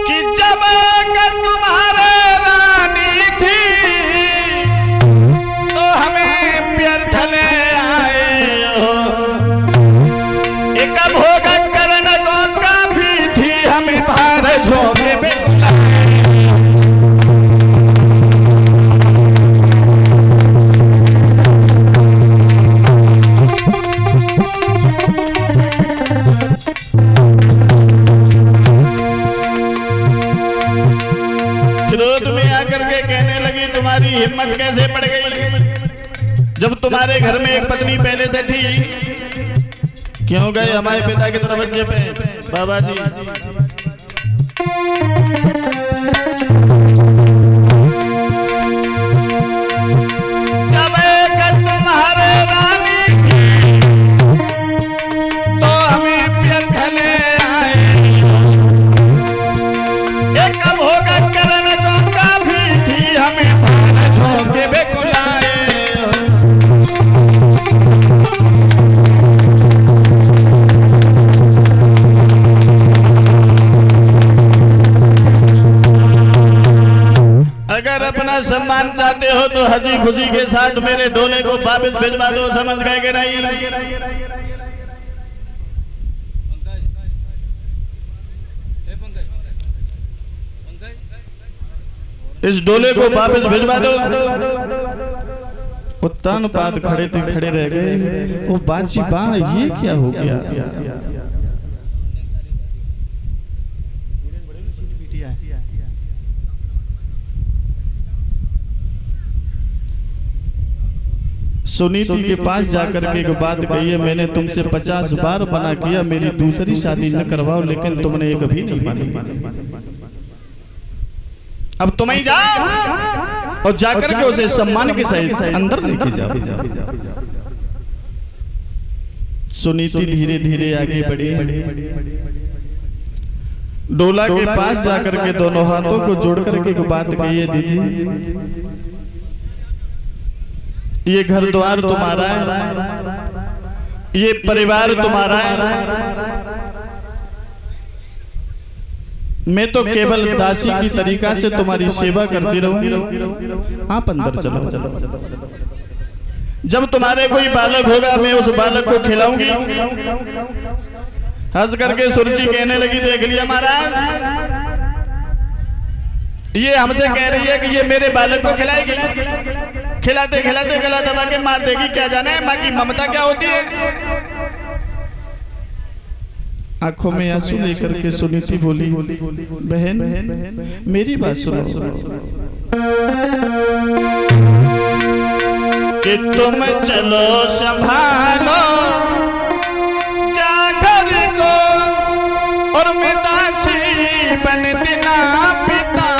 कि जब तुम्हारे रानी थी तो हमें व्यर्थ ले आए हो। एक भोग करन को काफी थी हमें भार झोंके बेगुलाए। कहने लगी तुम्हारी हिम्मत कैसे पड़ गई जब तुम्हारे घर में एक पत्नी पहले से थी। क्यों गए हमारे पिता के दरवाजे पे बाबा जी? जब एक तुम्हारे रानी थी तो हमें व्यर्थ ले आए। एक भोग करन को काफी थी हमें भार झोंके बेगुलाए। अगर अपना सम्मान चाहते हो तो हंसी खुशी के साथ मेरे डोले को वापस भिजवा दो। समझ गए कि नहीं? इस डोले को वापस भिजवा दो। वो तन पात खड़े थे खड़े रह गए। वो बाची बा ये क्या हो गया? सुनीति के पास जाकर के एक बात कही है, मैंने तुमसे 50 बार मना किया मेरी दूसरी शादी न करवाओ, लेकिन तुमने एक भी नहीं मानी। अब तुम ही जाओ और जाकर के उसे सम्मान के सहित अंदर लेके जाओ। सुनीति धीरे धीरे आगे बढ़ी। डोला के पास जाकर के दोनों हाथों को जोड़ करके एक बात कही है, दीदी ये घर द्वार तुम्हारा है, ये परिवार तुम्हारा है। मैं तो केवल दासी की तरीका से तुम्हारी सेवा करती रहूंगी। आप अंदर चलो। जब तुम्हारे कोई बालक होगा मैं उस बालक को खिलाऊंगी। हंस करके सुरुचि कहने लगी, देख लिया महाराज, ये हमसे कह रही है कि ये मेरे बालक को खिलाएगी। खिलाते खिलाते गला दबा के मार देगी। क्या जाने माँ की ममता क्या होती है। आंखों में आंसू लेकर के सुनीति बोली, बहन मेरी बात सुनो कि तुम चलो संभालो जा घर को और मैं दासी बन दिना पिता।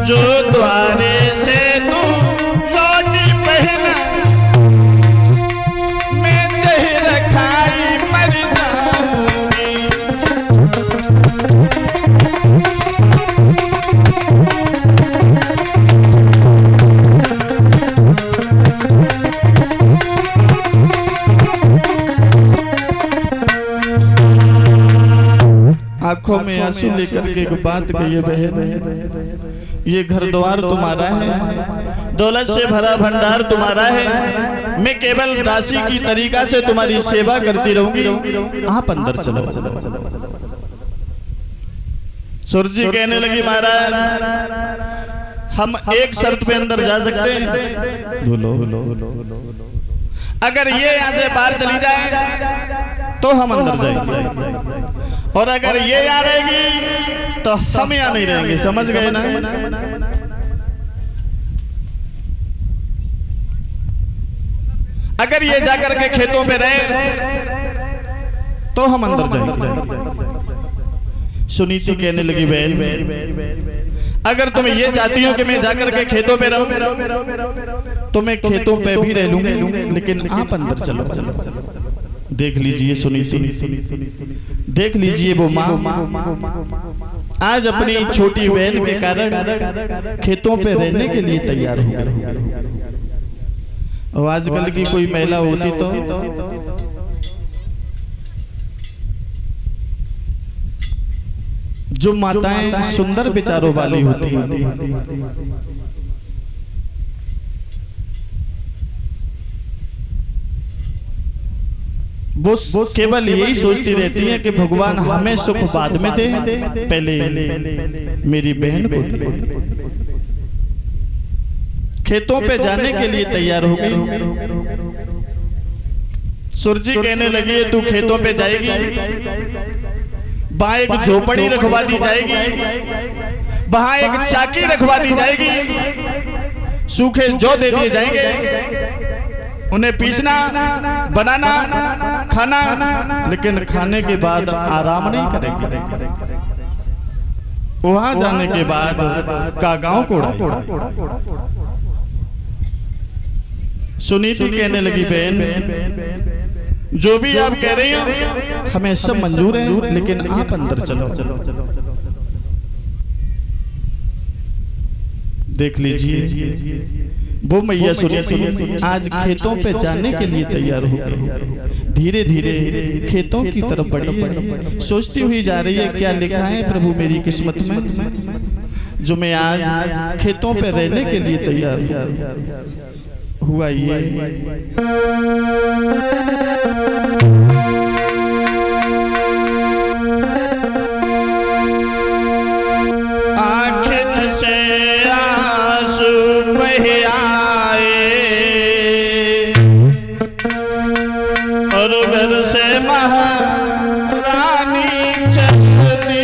जो द्वारे से तू लौटी बहन मैं जहर खाई मर जाऊंगी। आंखों में आंसू लेकर के एक बात कहिए, बहन ये घर द्वार तुम्हारा है, दौलत से भरा भंडार तुम्हारा है। मैं केवल दासी की तरीका से तुम्हारी सेवा करती रहूंगी। आप अंदर चलो। सुरजी कहने लगी, महाराज हम एक शर्त पे अंदर जा सकते हैं। बोलो। अगर ये यहाँ से बाहर चली जाए तो हम अंदर जाएंगे, और अगर ये यहाँ रहेगी तो हम यहाँ नहीं रहेंगे। समझ गए ना? अगर ये जाकर के खेतों पे रहे तो हम अंदर जाएंगे। सुनीति कहने लगी, बहन अगर तुम ये चाहती हो कि मैं जाकर के खेतों पे रहूं तो मैं खेतों पे भी रह लूंगी, लेकिन आप अंदर चलो। देख लीजिए सुनीति, देख लीजिए वो माँ आज अपनी छोटी बहन के कारण खेतों पे रहने के लिए तैयार हो गई। और आजकल की कोई महिला होती तो जो माताएं सुंदर विचारों वाली होती हैं, वो केवल यही सोचती रहती है कि भगवान हमें सुख बाद में दे, पहले मेरी बहन को दे। खेतों पे जाने के लिए तैयार हो गई। सुरजी कहने लगी, तू खेतों पे जाएगी, वहां एक झोपड़ी रखवा दी जाएगी, वहां एक चाकी रखवा दी जाएगी, सूखे जौ दे दिए जाएंगे, उन्हें पीसना, बनाना, खाना, लेकिन खाने के बाद आराम नहीं करेंगे। वहां जाने के बाद कागाओं को उड़ाएंगे। सुनीति कहने लगी, बहन जो भी आप कह रही हो हमें सब मंजूर है, लेकिन आप अंदर चलो। देख लीजिए वो मैया सुनीति आज खेतों पे जाने के लिए तैयार हो गई। धीरे धीरे खेतों की तरफ बढ़ी है, सोचती हुई जा रही है क्या लिखा है प्रभु मेरी किस्मत में, जो मैं आज खेतों पे रहने के लिए तैयार हुआ। ये आँखों से आंसू बह आए और घर से महारानी चलती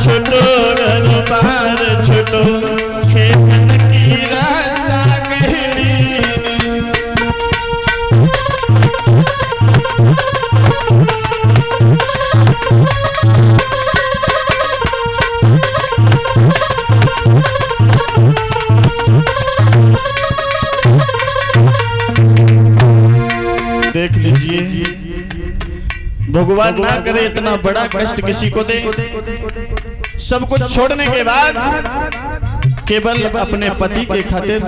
छोटो दरबार छोटो खेतन की रास्ता कहली। देख लीजिए भगवान ना करे इतना बड़ा कष्ट किसी को दे। सब कुछ छोड़ने के बाद केवल अपने पति के खातिर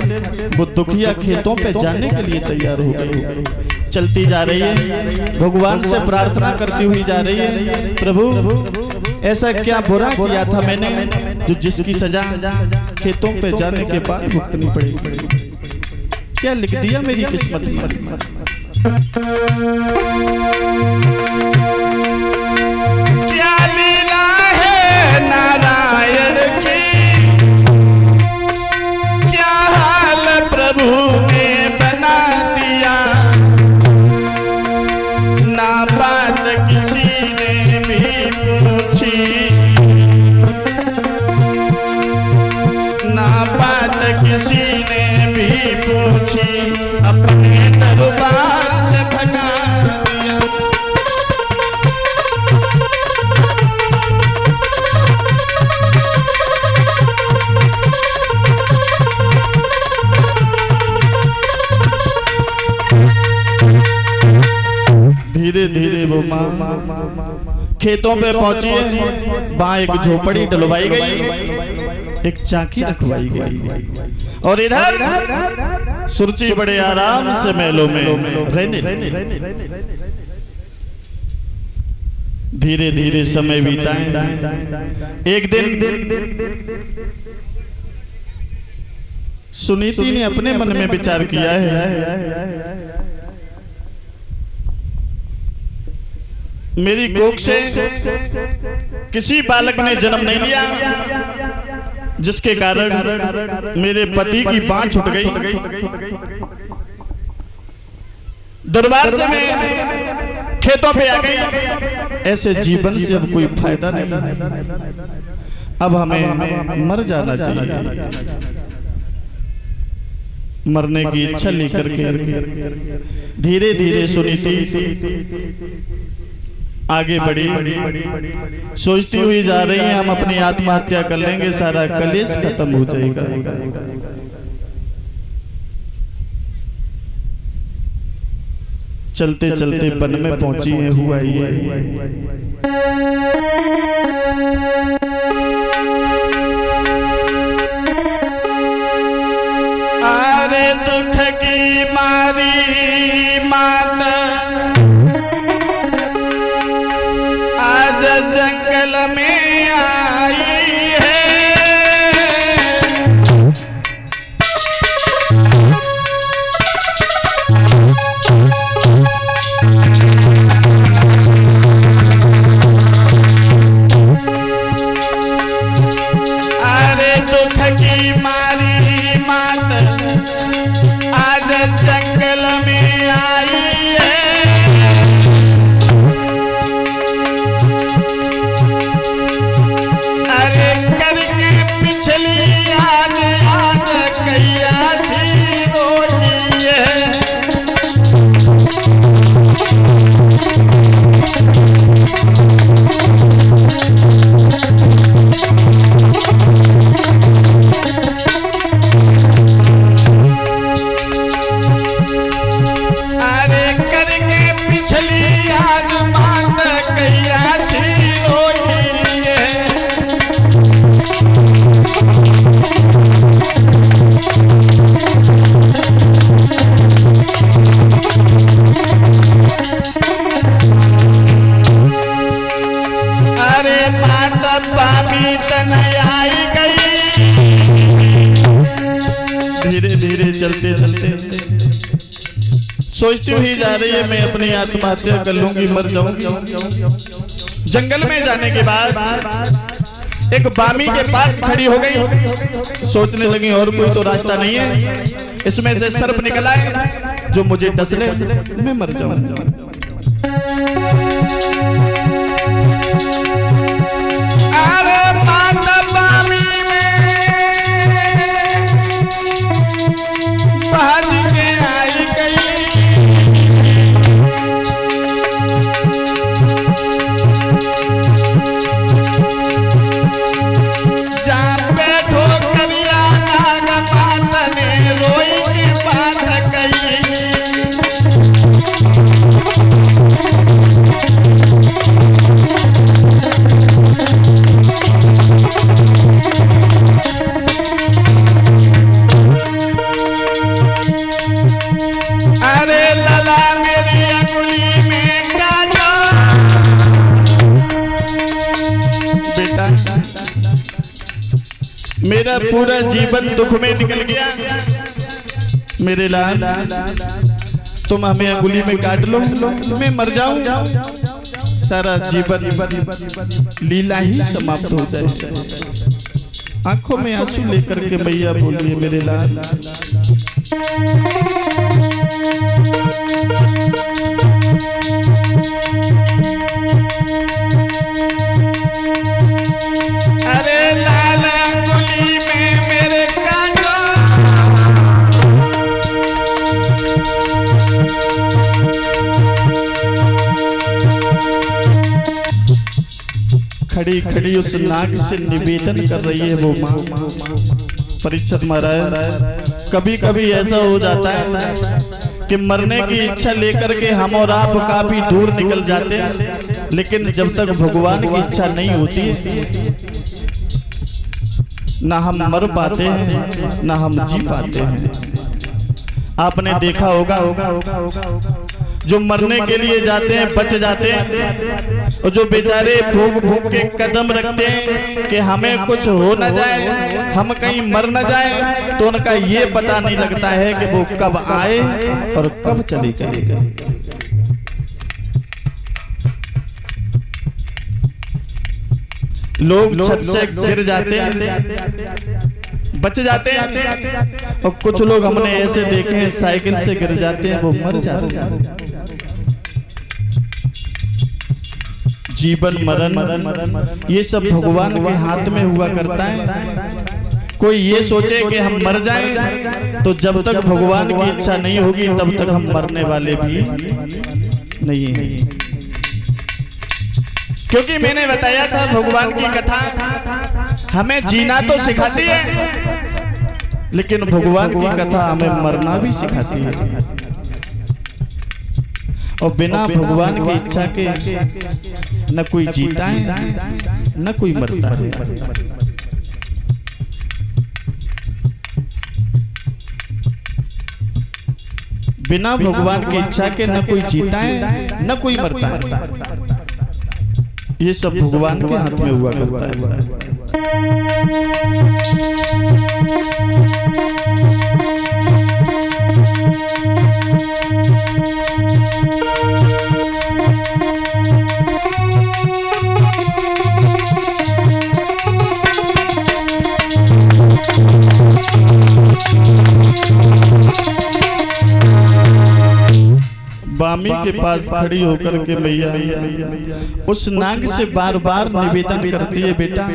वो दुखिया खेतों पे जाने के लिए तैयार हो गई। चलती जा रही है, भगवान से प्रार्थना करती हुई जा रही है, प्रभु ऐसा क्या बुरा किया था मैंने जो जिसकी सजा खेतों पे जाने के बाद भुगतनी पड़ेगी। क्या लिख दिया मेरी किस्मत में। क्या लीला है नारायण की, क्या हाल प्रभु ने बना दिया। ना बात किसी ने भी पूछी, ना बात किसी ने भी पूछी, अपने दरबार से भगा दिया। धीरे धीरे वो माँ खेतों पे पहुंची है, वहां एक झोपड़ी डलवाई गई, एक चाकी रखवाई गई और इधर सुरची बड़े आराम से महलों में रहने लगी। धीरे धीरे समय बीता है। एक दिन सुनीति ने अपने मन में विचार किया है मेरी कोख से किसी बालक ने जन्म नहीं लिया, जिसके कारण मेरे पति की बांह छूट गई। दरबार से मैं खेतों पे आ गई। ऐसे जीवन से अब कोई फायदा नहीं, अब हमें मर जाना चाहिए। मरने की इच्छा लेकर के धीरे धीरे सुनीति आगे बढ़ी, सोचती हुई जा रही है हम अपनी आत्महत्या कर लेंगे, सारा कलेश खत्म हो जाएगा। चलते चलते वन में पहुंची है। हुआ ये अरे दुख की मारी माता आज जंगल में आई है। अरे दुख की मारी मात आज जंगल में आई है। अरे करके पिछली आज आज कैया सी रोई है। धीरे धीरे चलते चलते सोचती हुई जा रही है मैं अपनी आत्महत्या कर लूंगी, मर जाऊंगी। जंगल में जाने के बाद एक बामी के पास खड़ी हो गई, सोचने लगी और कोई तो रास्ता नहीं है, इसमें से सर्प निकला है जो मुझे डस ले, मैं मर जाऊंगा। मेरा पूरा जीवन दुख में निकल गया, मेरे लाल तुम हमें अंगुली में काट लो, मैं मर जाऊं, सारा जीवन लीला ही समाप्त हो जाए। आंखों में आंसू लेकर के मैया बोलिए मेरे लाल। अरे लाल अंगुली में मेरे काटो, खड़ी खड़ी उस नाग से निवेदन कर रही है वो माँ। परीक्षित महाराज, कभी कभी ऐसा हो जाता है कि मरने की इच्छा लेकर के हम और आप काफी दूर निकल जाते हैं, लेकिन जब तक भगवान की इच्छा नहीं होती है ना हम मर पाते हैं ना हम जी पाते हैं। आपने देखा होगा जो मरने के लिए जाते हैं बच जाते हैं, और जो बेचारे फूंक फूंक के कदम रखते हैं कि हमें कुछ हो न जाए, हम कहीं मर न जाए, तो उनका ये पता नहीं लगता है कि वो कब आए और कब चली गए। लोग छत से गिर जाते हैं, बच जाते हैं, और कुछ लोग हमने ऐसे देखे हैं साइकिल से गिर जाते हैं, वो मर जाते हैं। जीवन मरण ये सब भगवान के हाथ में हुआ करता है। कोई ये सोचे कि हम मर जाएं, तो जब तक भगवान की इच्छा नहीं होगी तब तक हम मरने वाले भी नहीं हैं। क्योंकि मैंने बताया था भगवान की कथा हमें जीना तो सिखाती है, लेकिन भगवान की कथा हमें मरना भी सिखाती है। और बिना भगवान की इच्छा के न कोई जीता है न कोई मरता है। बिना भगवान की इच्छा के न कोई जीता है न कोई मरता है। ये सब भगवान के हाथ में हुआ करता है। बामी के पास खड़ी होकर के मैया उस नाग से बार बार निवेदन करती है, बेटा